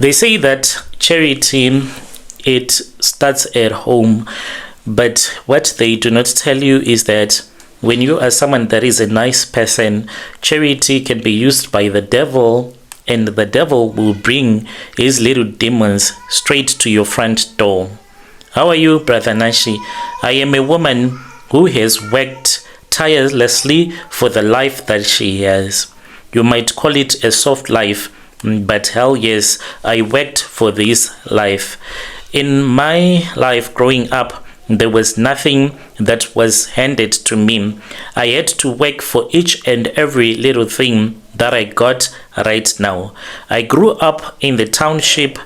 They say that charity, it starts at home, but what they do not tell you is that when you are someone that is a nice person, charity can be used by the devil, and the devil will bring his little demons straight to your front door. How are you, Brother Nashi? I am a woman who has worked tirelessly for the life that she has. You might call it a soft life, but hell yes, I worked for this life. In my life growing up, there was nothing that was handed to me. I had to work for each and every little thing that I got right now. I grew up in the township.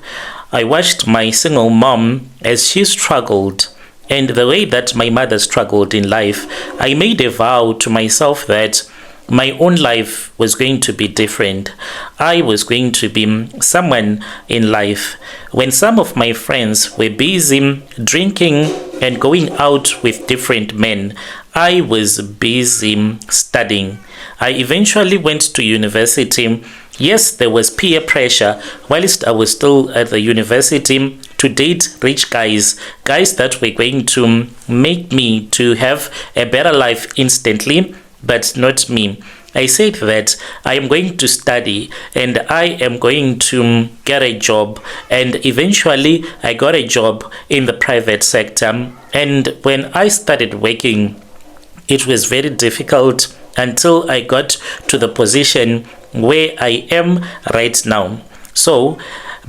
I watched my single mom as she struggled, and the way that my mother struggled in life, I made a vow to myself that my own life was going to be different. I was going to be someone in life. When some of my friends were busy drinking and going out with different men, I was busy studying. I eventually went to university. Yes, there was peer pressure whilst I was still at the university to date rich guys that were going to make me to have a better life instantly, but not me. I said that I am going to study and I am going to get a job, and eventually I got a job in the private sector. And when I started working, it was very difficult until I got to the position where I am right now. So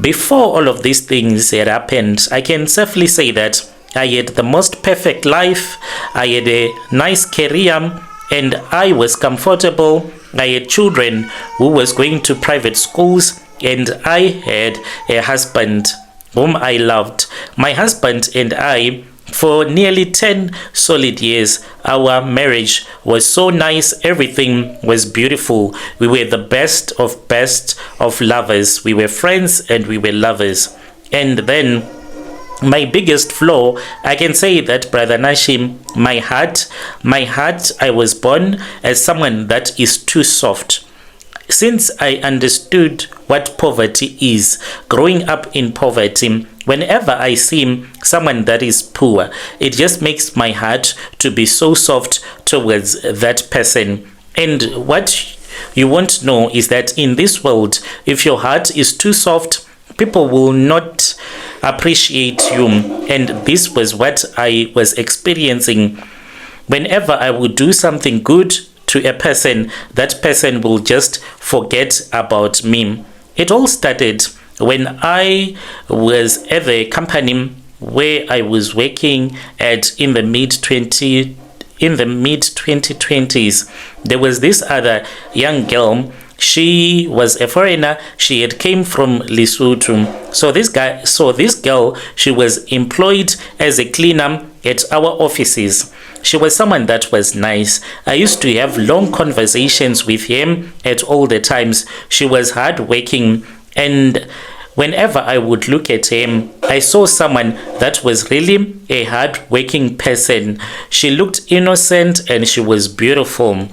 before all of these things had happened, I can safely say that I had the most perfect life. I had a nice career, and I was comfortable. I had children who was going to private schools, and I had a husband whom I loved. My husband and I, for nearly 10 solid years, our marriage was so nice. Everything was beautiful. We were the best of lovers. We were friends and we were lovers. And then my biggest flaw, I can say that, Brother Nashim, my heart, I was born as someone that is too soft. Since I understood what poverty is, growing up in poverty, whenever I see someone that is poor, it just makes my heart to be so soft towards that person. And what you won't know is that in this world, if your heart is too soft, people will not appreciate you. And this was what I was experiencing. Whenever I would do something good to a person, that person will just forget about me. It all started when I was at the company where I was working at in the mid 2020s. There was this other young girl. She was a foreigner. She had came from Lesotho. So this girl, she was employed as a cleaner at our offices. She was someone that was nice. I used to have long conversations with him at all the times. She was hardworking, and whenever I would look at him, I saw someone that was really a hardworking person. She looked innocent and she was beautiful.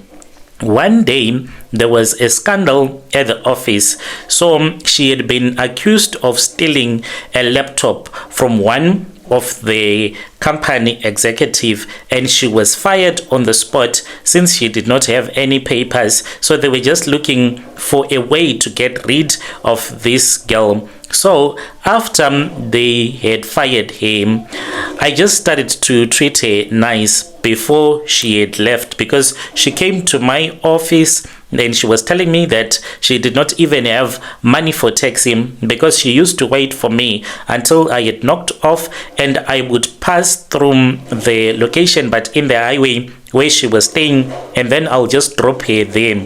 One day, there was a scandal at the office. So she had been accused of stealing a laptop from one of the company executive, and she was fired on the spot since she did not have any papers. So they were just looking for a way to get rid of this girl. So after they had fired him, I just started to treat her nice before she had left, because she came to my office. Then she was telling me that she did not even have money for taxi, because she used to wait for me until I had knocked off and I would pass through the location but in the highway where she was staying, and then I'll just drop her there.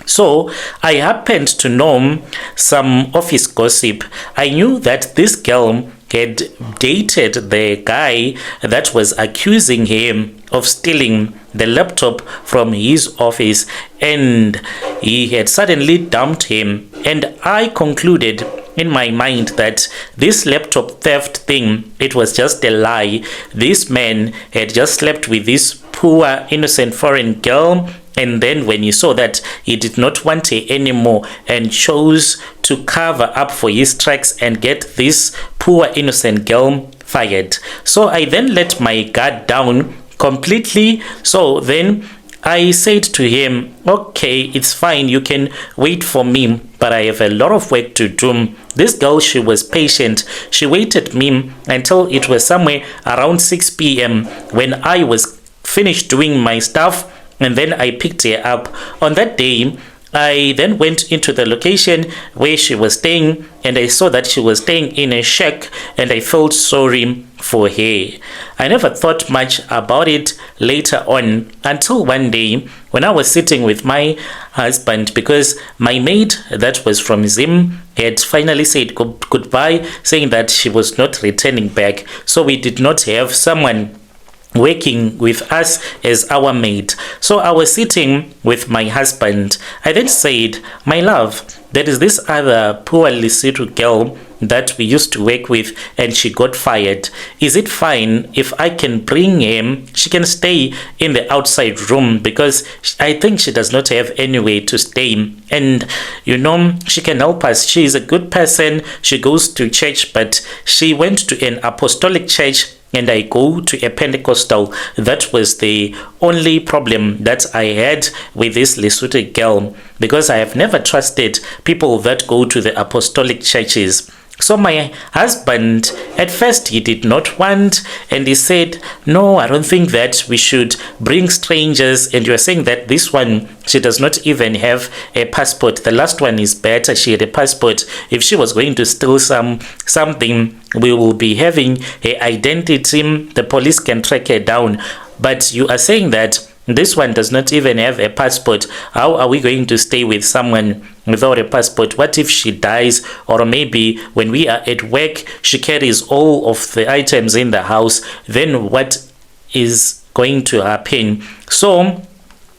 So I happened to know some office gossip. I knew that this girl had dated the guy that was accusing him of stealing the laptop from his office, and he had suddenly dumped him. And I concluded in my mind that this laptop theft thing, it was just a lie. This man had just slept with this poor innocent foreign girl, And then when he saw that he did not want her anymore and chose to cover up for his tracks and get this poor innocent girl fired. So I then let my guard down completely. So then I said to him, okay, it's fine, you can wait for me, but I have a lot of work to do. This girl, she was patient. She waited me until it was somewhere around 6 p.m. when I was finished doing my stuff, and then I picked her up. On that day, I then went into the location where she was staying, and I saw that she was staying in a shack, and I felt sorry for her. I never thought much about it later on until one day when I was sitting with my husband, because my maid that was from Zim had finally said goodbye, saying that she was not returning back. So we did not have someone working with us as our maid. So I was sitting with my husband. I then said, my love, there is this other poor little girl that we used to work with, and she got fired. Is it fine if I can bring him? She can stay in the outside room because I think she does not have anywhere to stay, and she can help us. She is a good person. She goes to church, but she went to an apostolic church and I go to a Pentecostal. That was the only problem that I had with this Lesotho girl, because I have never trusted people that go to the apostolic churches. So my husband, at first he did not want, and he said, no, I don't think that we should bring strangers. And you are saying that this one, she does not even have a passport. The last one is better. She had a passport. If she was going to steal something, we will be having her identity. The police can track her down. But you are saying that this one does not even have a passport. How are we going to stay with someone without a passport? What if she dies? Or maybe when we are at work, she carries all of the items in the house. Then what is going to happen? So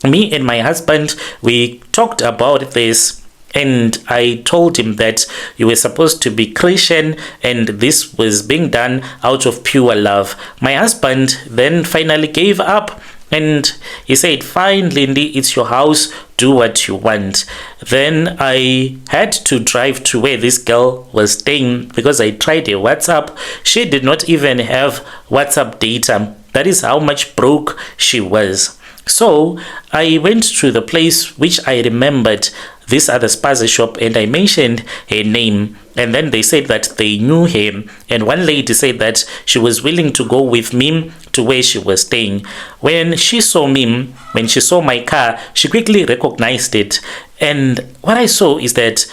me and my husband, we talked about this. And I told him that you were supposed to be Christian and this was being done out of pure love. My husband then finally gave up. And he said, fine, Lindy, it's your house. Do what you want. Then I had to drive to where this girl was staying because I tried a WhatsApp. She did not even have WhatsApp data. That is how much broke she was. So I went to the place which I remembered, this other spaza shop, and I mentioned her name. And then they said that they knew her. And one lady said that she was willing to go with me to where she was staying. When she saw me, when she saw my car, she quickly recognized it. And what I saw is that,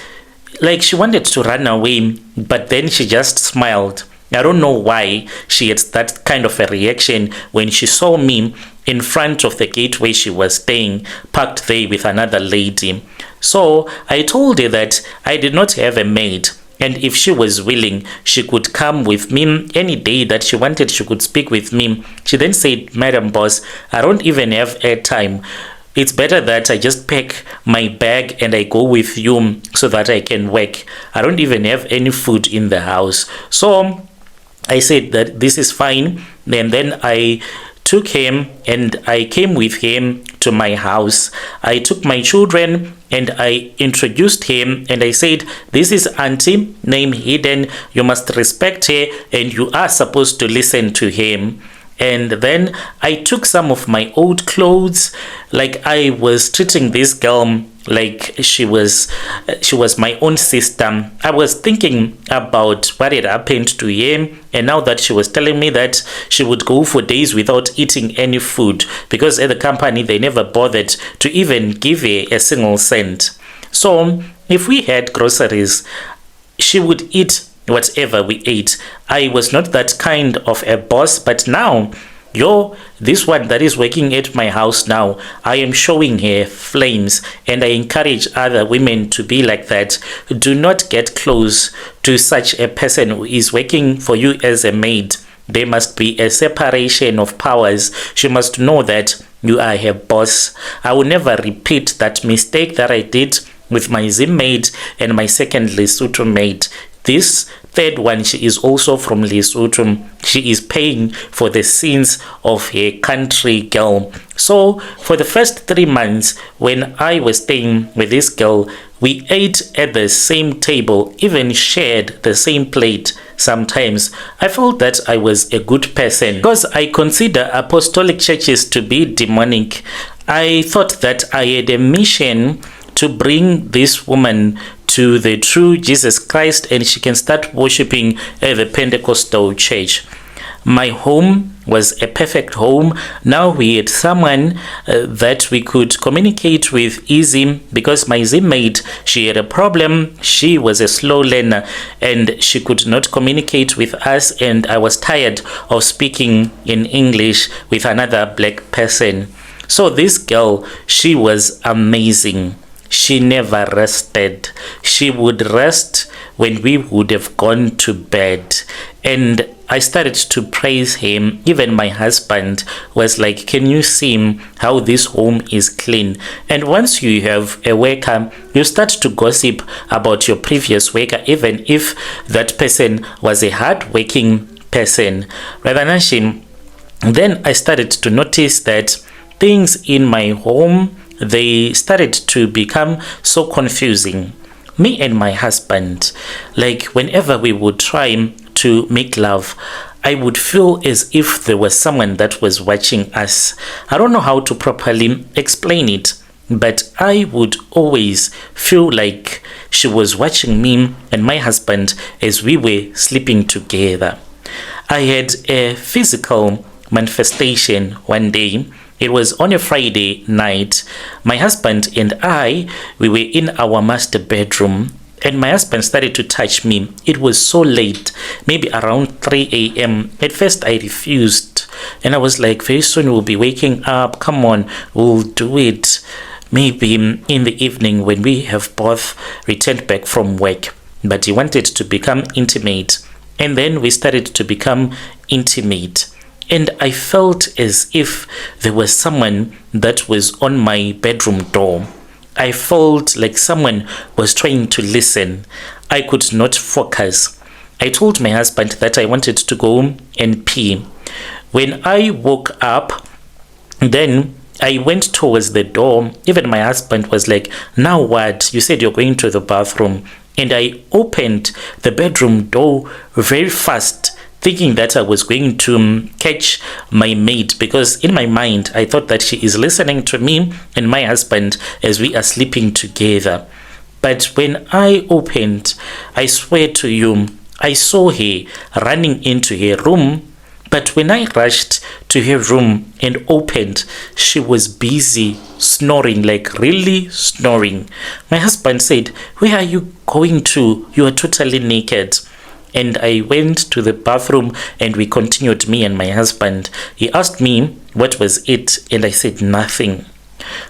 like, she wanted to run away, but then she just smiled. I don't know why she had that kind of a reaction when she saw me in front of the gate where she was staying, parked there with another lady. So I told her that I did not have a maid, and if she was willing, she could come with me any day that she wanted. She could speak with me. She then said, Madam Boss, I don't even have airtime. It's better that I just pack my bag and I go with you so that I can work. I don't even have any food in the house. So I said that this is fine. And then I took him and I came with him to my house. I took my children and I introduced him and I said, this is Auntie, name Hidden. You must respect her and you are supposed to listen to him. And then I took some of my old clothes, like I was treating this girl like she was my own sister. I was thinking about what had happened to him, and now that she was telling me that she would go for days without eating any food because at the company they never bothered to even give her a single cent. So if we had groceries, she would eat whatever we ate. I was not that kind of a boss, but now this one that is working at my house now, I am showing her flames, and I encourage other women to be like that. Do not get close to such a person who is working for you as a maid. There must be a separation of powers. She must know that you are her boss. I will never repeat that mistake that I did with my Zim maid and my second Lesotho maid. This third one, she is also from Lesotho. She is paying for the sins of her country girl. So for the first 3 months when I was staying with this girl, we ate at the same table, even shared the same plate sometimes. I felt that I was a good person because I consider apostolic churches to be demonic. I thought that I had a mission to bring this woman to the true Jesus Christ and she can start worshiping at the Pentecostal church. My home was a perfect home. Now we had someone that we could communicate with easy because my Maid, she had a problem. She was a slow learner and she could not communicate with us, and I was tired of speaking in English with another black person. So this girl, she was amazing. She never rested. She would rest when we would have gone to bed. And I started to praise him. Even my husband was like, can you see how this home is clean? And once you have a worker, you start to gossip about your previous worker, even if that person was a hard-working person. Rather than then I started to notice that things in my home, they started to become so confusing. Me and my husband, like whenever we would try to make love, I would feel as if there was someone that was watching us. I don't know how to properly explain it, but I would always feel like she was watching me and my husband as we were sleeping together. I had a physical manifestation one day. It was on a Friday night. My husband and I, we were in our master bedroom, and my husband started to touch me. It was so late, maybe around 3 a.m. At first, I refused, and I was like, very soon we'll be waking up. Come on, we'll do it. Maybe in the evening when we have both returned back from work. But he wanted to become intimate, and then we started to become intimate. And I felt as if there was someone that was on my bedroom door. I felt like someone was trying to listen. I could not focus. I told my husband that I wanted to go and pee. When I woke up, then I went towards the door. Even my husband was like, now what? You said you're going to the bathroom. And I opened the bedroom door very fast, thinking that I was going to catch my maid, because in my mind I thought that she is listening to me and my husband as we are sleeping together. But when I opened, I swear to you, I saw her running into her room. But when I rushed to her room and opened, she was busy snoring, like really snoring. My husband said, where are you going to? You are totally naked. And I went to the bathroom and we continued, me and my husband. He asked me what was it, and I said nothing.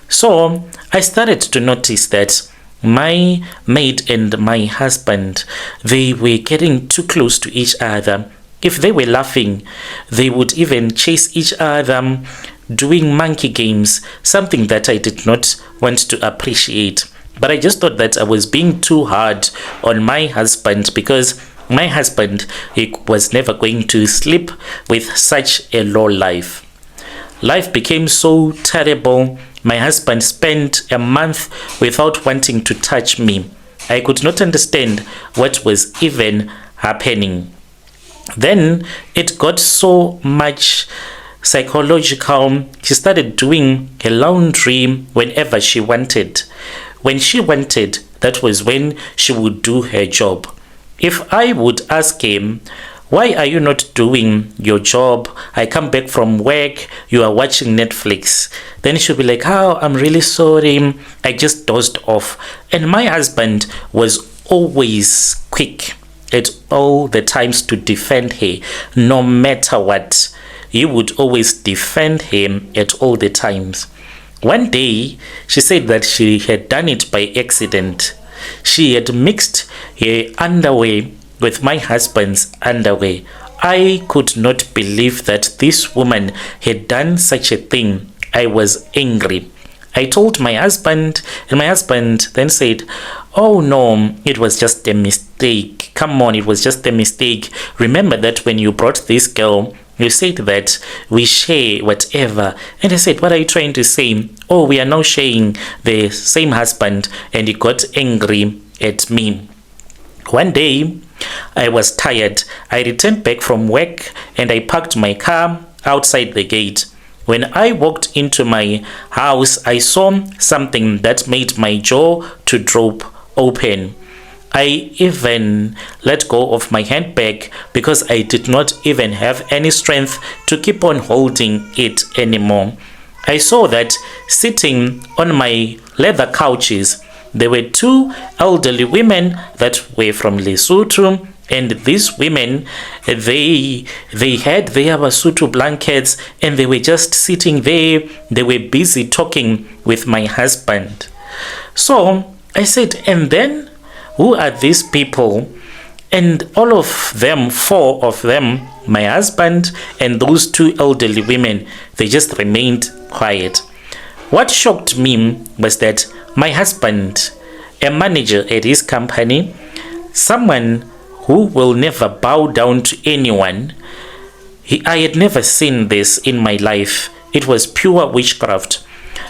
So I started to notice that my maid and my husband, they were getting too close to each other. If they were laughing, they would even chase each other, doing monkey games, something that I did not want to appreciate. But I just thought that I was being too hard on my husband, because my husband, he was never going to sleep with such a low life. Life became so terrible. My husband spent a month without wanting to touch me. I could not understand what was even happening. Then it got so much psychological. She started doing her laundry whenever she wanted. When she wanted, that was when she would do her job. If I would ask him, why are you not doing your job? I come back from work, you are watching Netflix. Then she'll be like, oh, I'm really sorry, I just dozed off. And my husband was always quick at all the times to defend her, no matter what. He would always defend him at all the times. One day, she said that she had done it by accident. She had mixed her underwear with my husband's underwear. I could not believe that this woman had done such a thing. I was angry. I told my husband, and my husband then said, Oh no, it was just a mistake. Come on, it was just a mistake. Remember that when you brought this girl, you said that we share whatever. And I said, what are you trying to say? Oh, we are now sharing the same husband. And he got angry at me. One day, I was tired. I returned back from work and I parked my car outside the gate. When I walked into my house, I saw something that made my jaw to drop open. I even let go of my handbag because I did not even have any strength to keep on holding it anymore. I saw that sitting on my leather couches, there were two elderly women that were from Lesotho, and these women, they had their Basotho blankets and they were just sitting there. They were busy talking with my husband. So I said, and then who are these people? And all of them, four of them, my husband and those two elderly women, they just remained quiet. What shocked me was that my husband, a manager at his company, someone who will never bow down to anyone, I had never seen this in my life. It was pure witchcraft.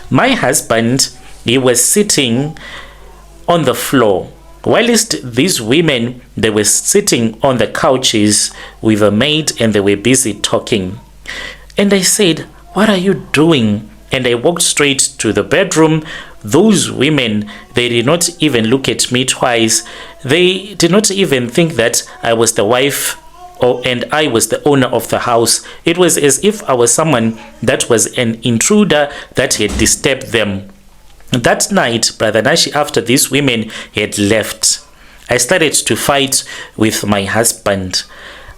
My husband, he was sitting on the floor, whilst these women, they were sitting on the couches with a maid and they were busy talking. And I said, what are you doing? And I walked straight to the bedroom. Those women, they did not even look at me twice. They did not even think that I was the wife and I was the owner of the house. It was as if I was someone that was an intruder that had disturbed them. That night, Brother Nashi, after these women had left, I started to fight with my husband.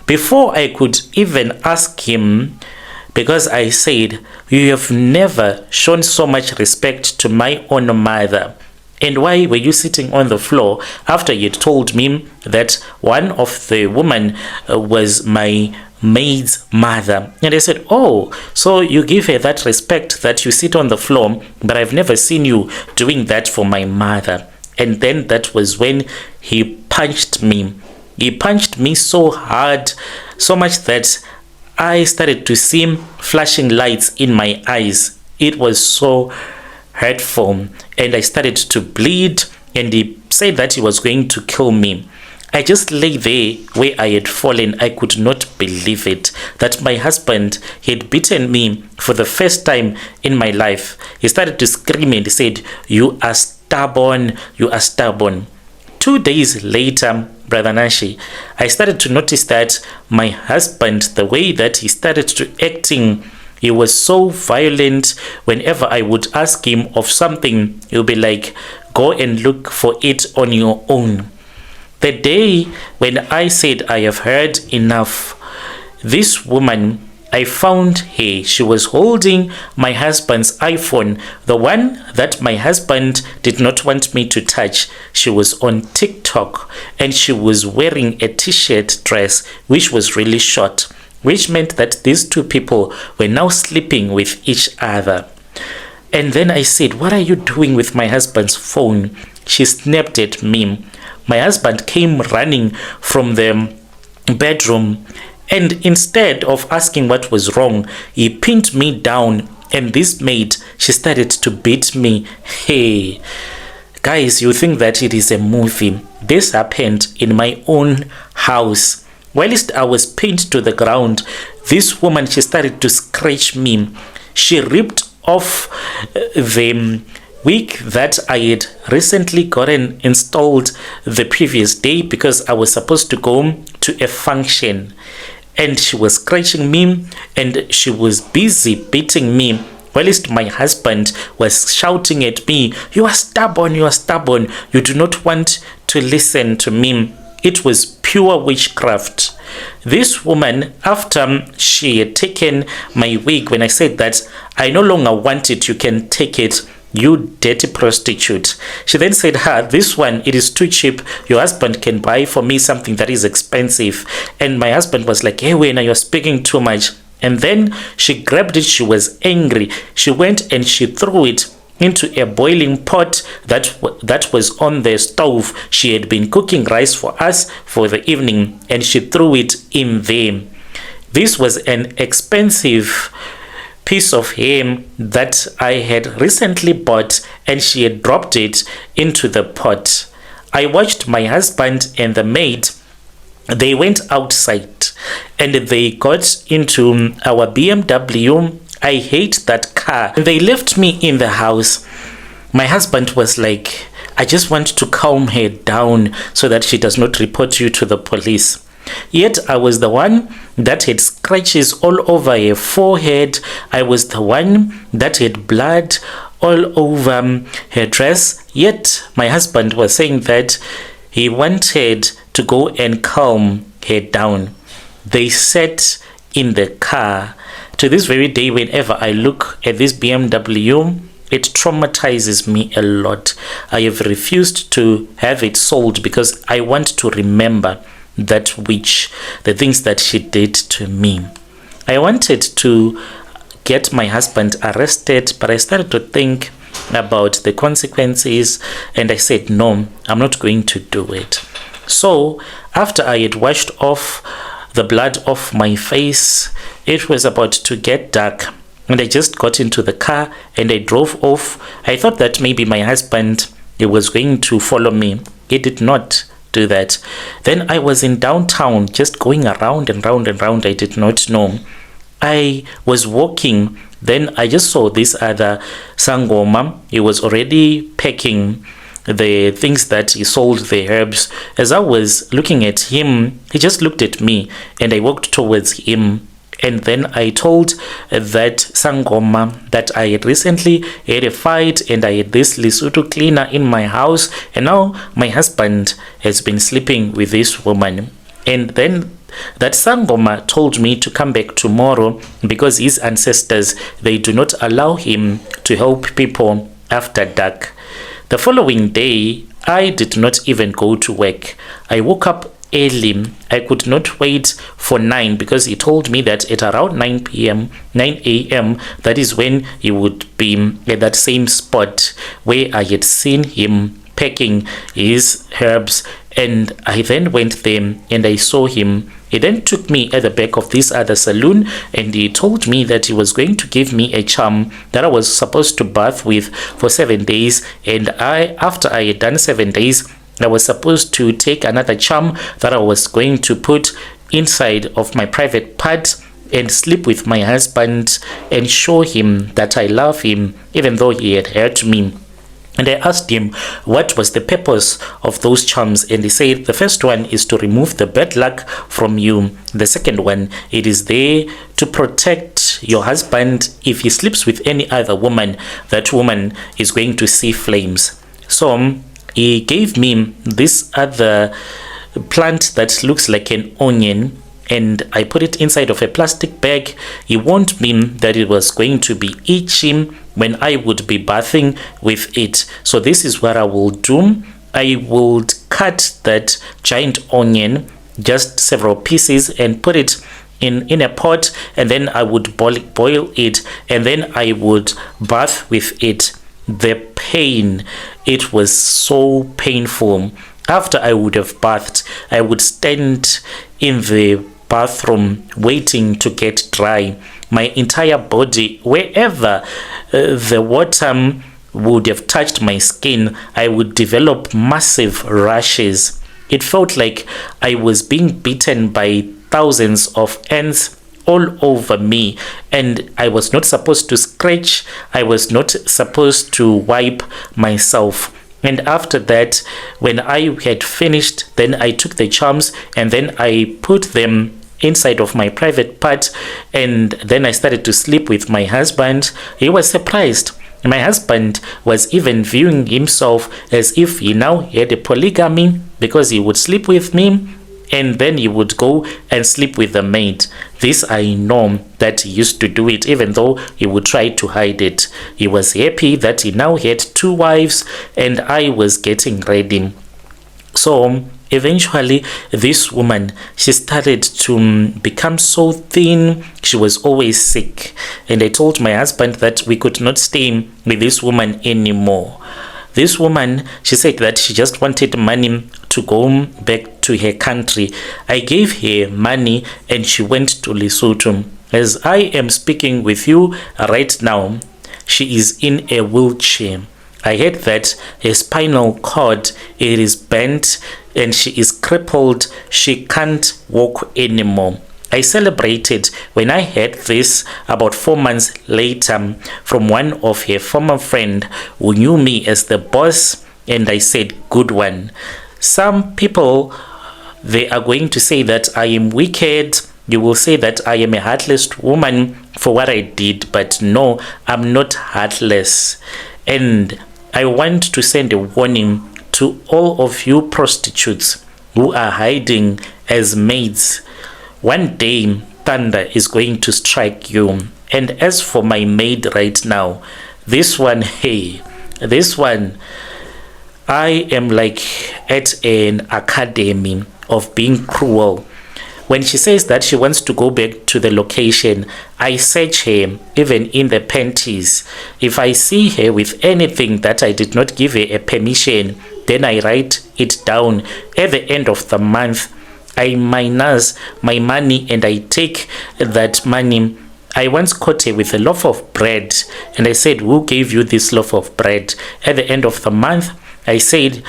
Before I could even ask him, because I said, you have never shown so much respect to my own mother. And why were you sitting on the floor after you told me that one of the women was my maid's mother? And I said, oh, so you give her that respect that you sit on the floor, but I've never seen you doing that for my mother. And then that was when he punched me. He punched me so hard, so much that I started to see flashing lights in my eyes. It was so hurtful, and I started to bleed, and he said that he was going to kill me. I just lay there where I had fallen. I could not believe it, that my husband had beaten me for the first time in my life. He started to scream and he said, you are stubborn, you are stubborn. 2 days later, Brother Nashi, I started to notice that my husband, the way that he started to acting, he was so violent. Whenever I would ask him of something, he'll be like, go and look for it on your own. The day when I said I have heard enough, this woman, I found her. She was holding my husband's iPhone, the one that my husband did not want me to touch. She was on TikTok and she was wearing a t-shirt dress which was really short, which meant that these two people were now sleeping with each other. And then I said, what are you doing with my husband's phone? She snapped at me. My husband came running from the bedroom, and instead of asking what was wrong, he pinned me down, and this maid, she started to beat me. Hey, guys, you think that it is a movie. This happened in my own house. Whilst I was pinned to the ground, this woman, she started to scratch me. She ripped off the wig that I had recently gotten installed the previous day because I was supposed to go to a function. And she was scratching me and she was busy beating me, whilst my husband was shouting at me, you are stubborn, you are stubborn, you do not want to listen to me. It was pure witchcraft. This woman, after she had taken my wig, when I said that I no longer want it, you can take it, you dirty prostitute. She then said, this one, it is too cheap. Your husband can buy for me something that is expensive. And my husband was like, hey, Wena, you're speaking too much. And then she grabbed it. She was angry. She went and she threw it into a boiling pot that was on the stove. She had been cooking rice for us for the evening, and she threw it in there. This was an expensive piece of ham that I had recently bought, and she had dropped it into the pot. I watched my husband and the maid. They went outside and they got into our BMW. I hate that car. They left me in the house. My husband was like, I just want to calm her down so that she does not report you to the police. Yet I was the one that had scratches all over her forehead. I was the one that had blood all over her dress. Yet my husband was saying that he wanted to go and calm her down. They sat in the car. To this very day, whenever I look at this BMW, it traumatizes me a lot. I have refused to have it sold because I want to remember that which, the things that she did to me. I wanted to get my husband arrested, but I started to think about the consequences, and I said, no, I'm not going to do it. So after I had washed off the blood off my face, it was about to get dark, and I just got into the car and I drove off. I thought that maybe my husband, he was going to follow me. He did not do that. Then I was in downtown, just going around and round and round. I did not know. I was walking. Then I just saw this other Sangoma. He was already packing the things that he sold, the herbs. As I was looking at him, he just looked at me, and I walked towards him. And then I told that Sangoma that I had recently had a fight, and I had this Lesotho cleaner in my house, and now my husband has been sleeping with this woman. And then that Sangoma told me to come back tomorrow because his ancestors, they do not allow him to help people after dark. The following day, I did not even go to work. I woke up early. I could not wait for 9 because he told me that at around 9 a.m. that is when he would be at that same spot where I had seen him packing his herbs. And I then went there and I saw him. He then took me at the back of this other saloon, and he told me that he was going to give me a charm that I was supposed to bath with for 7 days. And after I had done 7 days, I was supposed to take another charm that I was going to put inside of my private part and sleep with my husband and show him that I love him, even though he had hurt me. And I asked him what was the purpose of those charms, and he said the first one is to remove the bad luck from you. The second one, it is there to protect your husband. If he sleeps with any other woman, that woman is going to see flames. So he gave me this other plant that looks like an onion, and I put it inside of a plastic bag. He warned me that it was going to be itchy when I would be bathing with it. So this is what I will do. I would cut that giant onion, just several pieces, and put it in a pot, and then I would boil it, and then I would bath with it. The pain, it was so painful. After I would have bathed, I would stand in the bathroom waiting to get dry. My entire body, wherever the water would have touched my skin, I would develop massive rashes. It felt like I was being bitten by thousands of ants all over me, and I was not supposed to scratch. I was not supposed to wipe myself. And after that, when I had finished, then I took the charms and then I put them inside of my private part, and then I started to sleep with my husband. He was surprised. My husband was even viewing himself as if he now had a polygamy, because he would sleep with me and then he would go and sleep with the maid. This I know that he used to do it, even though he would try to hide it. He was happy that he now had 2 wives, and I was getting ready. So Eventually, this woman, she started to become so thin. She was always sick. And I told my husband that we could not stay with this woman anymore. This woman, she said that she just wanted money to go back to her country. I gave her money and she went to Lesotho. As I am speaking with you right now, she is in a wheelchair. I heard that her spinal cord, it is bent and she is crippled. She can't walk anymore. I celebrated when I heard this about 4 months later from one of her former friend who knew me as the boss, and I said, good one. Some people, they are going to say that I am wicked. You will say that I am a heartless woman for what I did, but no, I'm not heartless. And I want to send a warning to all of you prostitutes who are hiding as maids. One day, thunder is going to strike you. And as for my maid right now, this one, hey, this one, I am like at an academy of being cruel. When she says that she wants to go back to the location, I search her, even in the panties. If I see her with anything that I did not give her a permission, then I write it down. At the end of the month, I minus my money and I take that money. I once caught her with a loaf of bread and I said, who gave you this loaf of bread? At the end of the month, I said,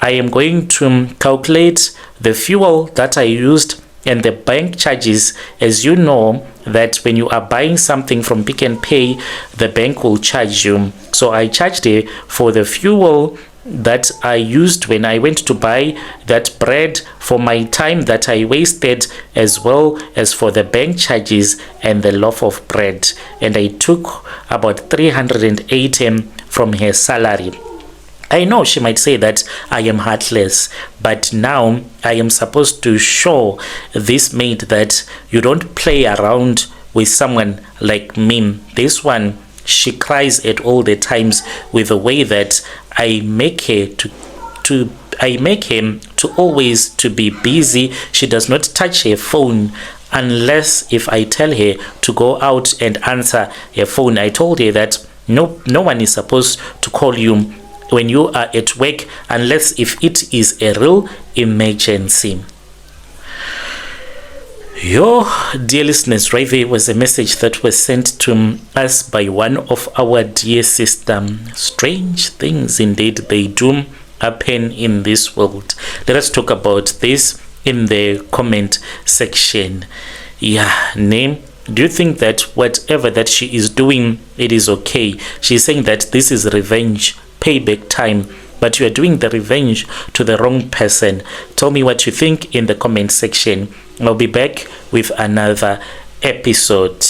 I am going to calculate the fuel that I used and the bank charges. As you know that when you are buying something from Pick and Pay, the bank will charge you. So I charged her for the fuel that I used when I went to buy that bread, for my time that I wasted, as well as for the bank charges and the loaf of bread. And I took about 380 from her salary. I know she might say that I am heartless, but now I am supposed to show this maid that you don't play around with someone like me. This one, she cries at all the times with the way that I make her to always to be busy. She does not touch her phone unless if I tell her to go out and answer her phone. I told her that no one is supposed to call you when you are at work unless if it is a real emergency. Your dear listeners, right there was a message that was sent to us by one of our dear sisters. Strange things indeed they do happen in this world. Let us talk about this in the comment section. Yeah, name. Do you think that whatever that she is doing, it is okay? She's saying that this is revenge, payback time, but you are doing the revenge to the wrong person. Tell me what you think in the comment section. I'll be back with another episode.